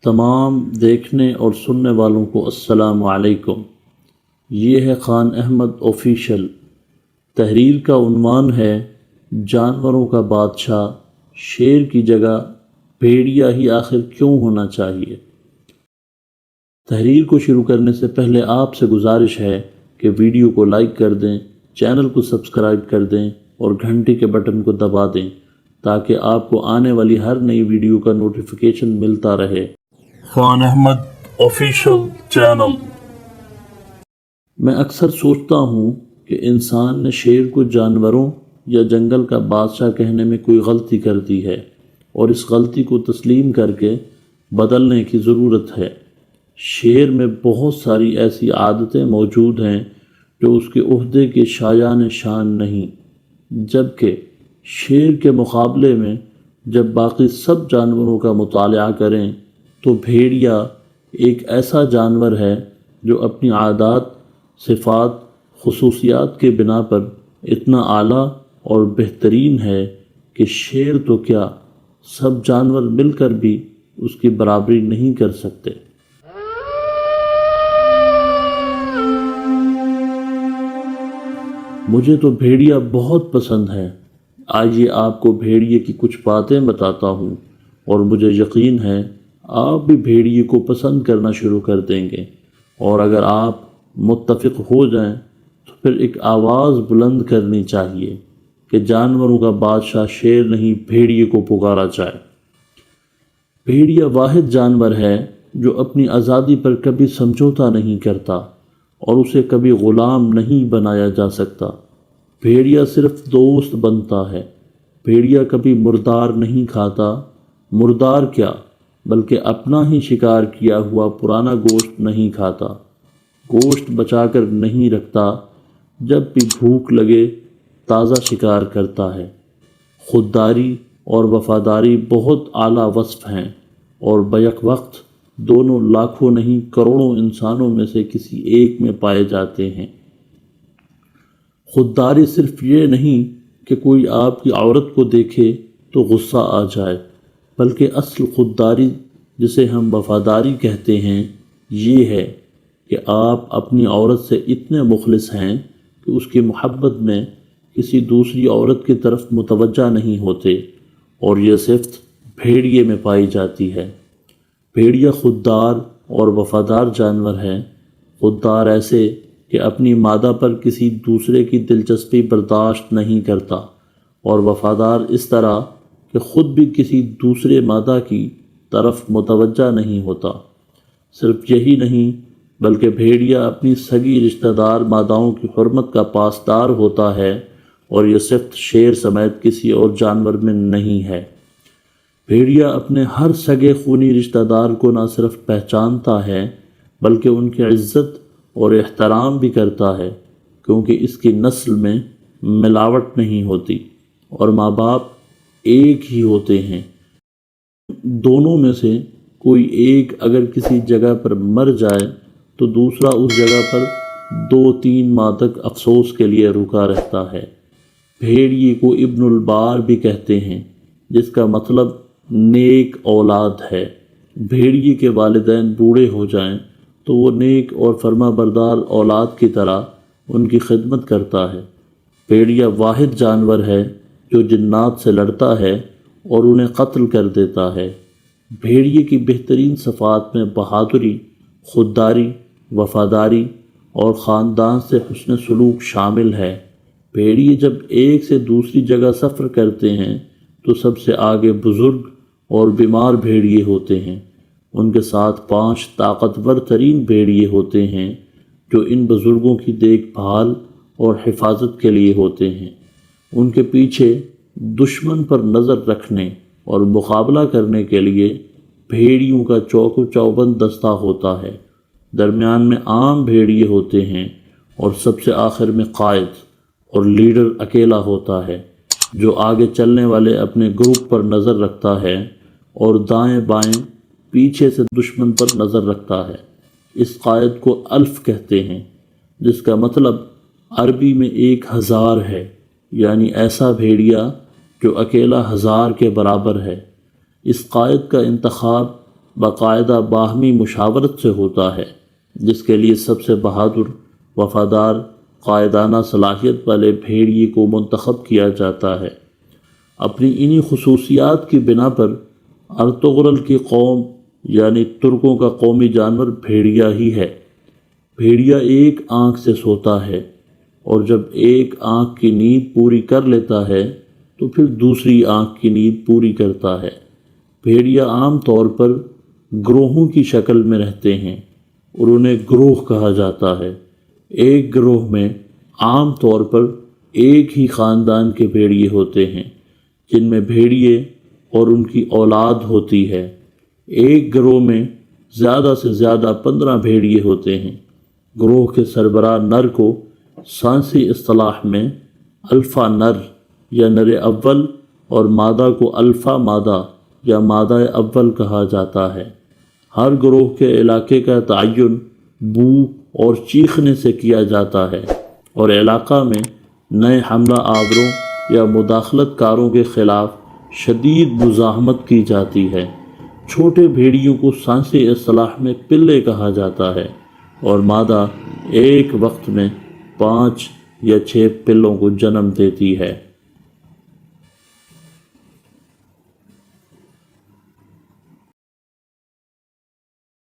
تمام دیکھنے اور سننے والوں کو السلام علیکم۔ یہ ہے خان احمد آفیشل۔ تحریر کا عنوان ہے جانوروں کا بادشاہ شیر کی جگہ بھیڑیا ہی آخر کیوں ہونا چاہیے۔ تحریر کو شروع کرنے سے پہلے آپ سے گزارش ہے کہ ویڈیو کو لائک کر دیں، چینل کو سبسکرائب کر دیں اور گھنٹی کے بٹن کو دبا دیں تاکہ آپ کو آنے والی ہر نئی ویڈیو کا نوٹیفیکیشن ملتا رہے۔ Khan Ahmed official channel. میں اکثر سوچتا ہوں کہ انسان نے شیر کو جانوروں یا جنگل کا بادشاہ کہنے میں کوئی غلطی کر دی ہے اور اس غلطی کو تسلیم کر کے بدلنے کی ضرورت ہے۔ شیر میں بہت ساری ایسی عادتیں موجود ہیں جو اس کے عہدے کے شایان شان نہیں، جبکہ شیر کے مقابلے میں جب باقی سب جانوروں کا مطالعہ کریں تو بھیڑیا ایک ایسا جانور ہے جو اپنی عادات، صفات، خصوصیات کے بنا پر اتنا اعلیٰ اور بہترین ہے کہ شیر تو کیا سب جانور مل کر بھی اس کی برابری نہیں کر سکتے۔ مجھے تو بھیڑیا بہت پسند ہے۔ آئیے آپ کو بھیڑیے کی کچھ باتیں بتاتا ہوں اور مجھے یقین ہے آپ بھی بھیڑیے کو پسند کرنا شروع کر دیں گے، اور اگر آپ متفق ہو جائیں تو پھر ایک آواز بلند کرنی چاہیے کہ جانوروں کا بادشاہ شیر نہیں بھیڑیے کو پکارا جائے۔ بھیڑیا واحد جانور ہے جو اپنی آزادی پر کبھی سمجھوتا نہیں کرتا اور اسے کبھی غلام نہیں بنایا جا سکتا۔ بھیڑیا صرف دوست بنتا ہے۔ بھیڑیا کبھی مردار نہیں کھاتا، مردار کیا بلکہ اپنا ہی شکار کیا ہوا پرانا گوشت نہیں کھاتا، گوشت بچا کر نہیں رکھتا، جب بھی بھوک لگے تازہ شکار کرتا ہے۔ خودداری اور وفاداری بہت اعلیٰ وصف ہیں اور بیک وقت دونوں لاکھوں نہیں کروڑوں انسانوں میں سے کسی ایک میں پائے جاتے ہیں۔ خودداری صرف یہ نہیں کہ کوئی آپ کی عورت کو دیکھے تو غصہ آ جائے، بلکہ اصل خودداری جسے ہم وفاداری کہتے ہیں یہ ہے کہ آپ اپنی عورت سے اتنے مخلص ہیں کہ اس کی محبت میں کسی دوسری عورت کی طرف متوجہ نہیں ہوتے، اور یہ صفت بھیڑیے میں پائی جاتی ہے۔ بھیڑیا خوددار اور وفادار جانور ہے۔ خوددار ایسے کہ اپنی مادہ پر کسی دوسرے کی دلچسپی برداشت نہیں کرتا، اور وفادار اس طرح کہ خود بھی کسی دوسرے مادہ کی طرف متوجہ نہیں ہوتا۔ صرف یہی نہیں بلکہ بھیڑیا اپنی سگی رشتہ دار ماداؤں کی حرمت کا پاسدار ہوتا ہے، اور یہ صفت شیر سمیت کسی اور جانور میں نہیں ہے۔ بھیڑیا اپنے ہر سگے خونی رشتہ دار کو نہ صرف پہچانتا ہے بلکہ ان کی عزت اور احترام بھی کرتا ہے، کیونکہ اس کی نسل میں ملاوٹ نہیں ہوتی اور ماں باپ ایک ہی ہوتے ہیں۔ دونوں میں سے کوئی ایک اگر کسی جگہ پر مر جائے تو دوسرا اس جگہ پر 2-3 ماہ تک افسوس کے لیے رکا رہتا ہے۔ بھیڑیے کو ابن البار بھی کہتے ہیں، جس کا مطلب نیک اولاد ہے۔ بھیڑیے کے والدین بوڑھے ہو جائیں تو وہ نیک اور فرما بردار اولاد کی طرح ان کی خدمت کرتا ہے۔ بھیڑیا واحد جانور ہے جو جنات سے لڑتا ہے اور انہیں قتل کر دیتا ہے۔ بھیڑیے کی بہترین صفات میں بہادری، خودداری، وفاداری اور خاندان سے حسن سلوک شامل ہے۔ بھیڑیے جب ایک سے دوسری جگہ سفر کرتے ہیں تو سب سے آگے بزرگ اور بیمار بھیڑیے ہوتے ہیں۔ ان کے ساتھ 5 طاقتور ترین بھیڑیے ہوتے ہیں جو ان بزرگوں کی دیکھ بھال اور حفاظت کے لیے ہوتے ہیں۔ ان کے پیچھے دشمن پر نظر رکھنے اور مقابلہ کرنے کے لیے بھیڑیوں کا چوک و چوبند دستہ ہوتا ہے۔ درمیان میں عام بھیڑیے ہوتے ہیں اور سب سے آخر میں قائد اور لیڈر اکیلا ہوتا ہے، جو آگے چلنے والے اپنے گروپ پر نظر رکھتا ہے اور دائیں بائیں پیچھے سے دشمن پر نظر رکھتا ہے۔ اس قائد کو الف کہتے ہیں، جس کا مطلب عربی میں 1000 ہے، یعنی ایسا بھیڑیا جو اکیلا 1000 کے برابر ہے۔ اس قائد کا انتخاب باقاعدہ باہمی مشاورت سے ہوتا ہے، جس کے لیے سب سے بہادر، وفادار، قائدانہ صلاحیت والے بھیڑیے کو منتخب کیا جاتا ہے۔ اپنی انہی خصوصیات کی بنا پر ارطغرل کی قوم یعنی ترکوں کا قومی جانور بھیڑیا ہی ہے۔ بھیڑیا ایک آنکھ سے سوتا ہے، اور جب ایک آنکھ کی نیند پوری کر لیتا ہے تو پھر دوسری آنکھ کی نیند پوری کرتا ہے۔ بھیڑیا عام طور پر گروہوں کی شکل میں رہتے ہیں اور انہیں گروہ کہا جاتا ہے۔ ایک گروہ میں عام طور پر ایک ہی خاندان کے بھیڑیے ہوتے ہیں، جن میں بھیڑیے اور ان کی اولاد ہوتی ہے۔ ایک گروہ میں زیادہ سے زیادہ 15 بھیڑیے ہوتے ہیں۔ گروہ کے سربراہ نر کو سائنسی اصطلاح میں الفا نر یا نر اول، اور مادہ کو الفا مادہ یا مادہ اول کہا جاتا ہے۔ ہر گروہ کے علاقے کا تعین بو اور چیخنے سے کیا جاتا ہے، اور علاقہ میں نئے حملہ آوروں یا مداخلت کاروں کے خلاف شدید مزاحمت کی جاتی ہے۔ چھوٹے بھیڑیوں کو سائنسی اصطلاح میں پلے کہا جاتا ہے، اور مادہ ایک وقت میں 5 یا 6 پلوں کو جنم دیتی ہے۔